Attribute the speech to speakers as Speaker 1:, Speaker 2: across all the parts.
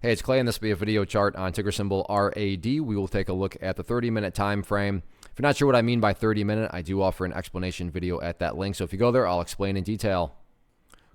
Speaker 1: Hey, it's Clay, and this will be a video chart on ticker symbol RAD. We will take a look at the 30-minute time frame. If you're not sure what I mean by 30-minute, I do offer an explanation video at that link. So if you go there, I'll explain in detail.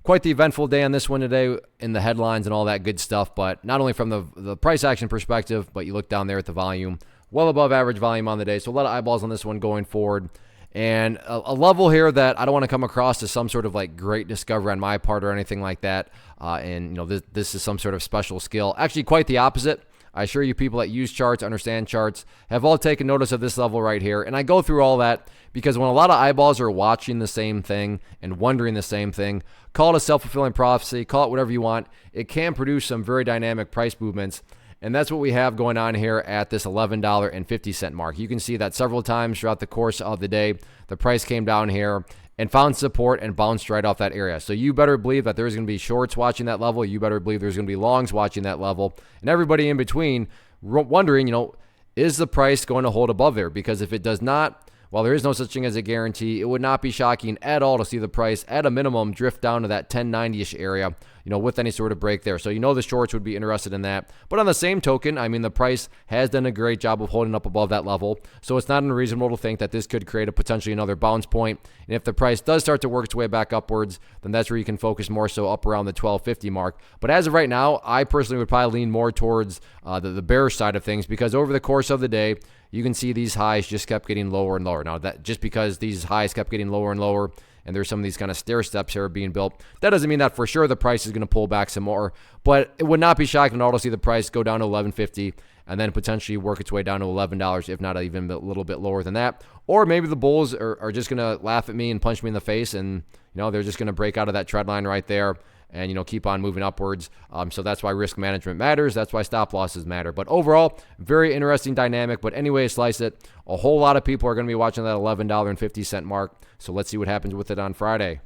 Speaker 1: Quite the eventful day on this one today in the headlines and all that good stuff, but not only from the price action perspective, but you look down there at the volume, well above average volume on the day. So a lot of eyeballs on this one going forward. And a level here that I don't want to come across as some sort of like great discovery on my part or anything like that. This is some sort of special skill. Actually, quite the opposite. I assure you, people that use charts, understand charts, have all taken notice of this level right here. And I go through all that because when a lot of eyeballs are watching the same thing and wondering the same thing, call it a self-fulfilling prophecy, call it whatever you want, it can produce some very dynamic price movements. And that's what we have going on here at this $11.50 mark. You can see that several times throughout the course of the day, the price came down here and found support and bounced right off that area. So you better believe that there's going to be shorts watching that level. You better believe there's going to be longs watching that level. And everybody in between wondering, is the price going to hold above there? Because if it does not, while there is no such thing as a guarantee, it would not be shocking at all to see the price at a minimum drift down to that 1090-ish area, with any sort of break there. So the shorts would be interested in that. But on the same token, the price has done a great job of holding up above that level. So it's not unreasonable to think that this could create a potentially another bounce point. And if the price does start to work its way back upwards, then that's where you can focus more so up around the 1250 mark. But as of right now, I personally would probably lean more towards the bearish side of things, because over the course of the day, you can see these highs just kept getting lower and lower. Now, that just because these highs kept getting lower and lower, and there's some of these kind of stair steps here being built, that doesn't mean that for sure the price is going to pull back some more. But it would not be shocking at all to see the price go down to $11.50 and then potentially work its way down to $11, if not even a little bit lower than that. Or maybe the bulls are just going to laugh at me and punch me in the face, and they're just going to break out of that trend line right there and keep on moving upwards. So that's why risk management matters. That's why stop losses matter. But overall, very interesting dynamic. But anyway, slice it. A whole lot of people are going to be watching that $11.50 mark. So let's see what happens with it on Friday.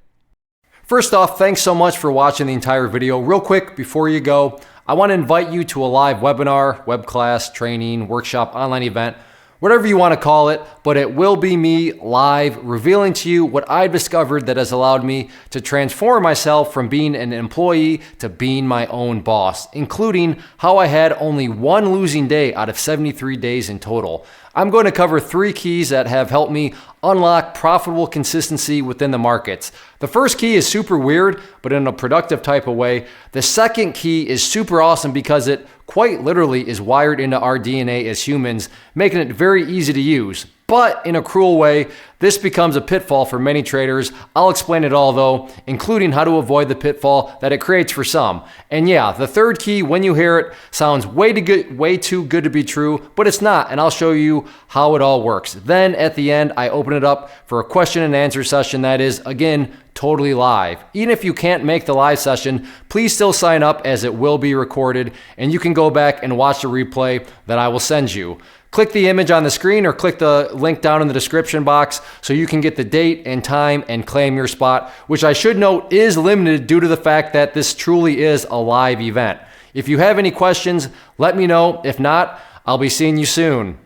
Speaker 1: First off, thanks so much for watching the entire video. Real quick, before you go, I want to invite you to a live webinar, web class, training, workshop, online event, whatever you want to call it, but it will be me live revealing to you what I've discovered that has allowed me to transform myself from being an employee to being my own boss, including how I had only one losing day out of 73 days in total. I'm going to cover 3 keys that have helped me unlock profitable consistency within the markets. The first key is super weird, but in a productive type of way. The second key is super awesome because it quite literally is wired into our DNA as humans, making it very easy to use. But in a cruel way, this becomes a pitfall for many traders. I'll explain it all though, including how to avoid the pitfall that it creates for some. And yeah, the third key, when you hear it, sounds way too good to be true, but it's not, and I'll show you how it all works. Then at the end, I open it up for a question and answer session that is, again, totally live. Even if you can't make the live session, please still sign up, as it will be recorded, and you can go back and watch the replay that I will send you. Click the image on the screen or click the link down in the description box so you can get the date and time and claim your spot, which I should note is limited due to the fact that this truly is a live event. If you have any questions, let me know. If not, I'll be seeing you soon.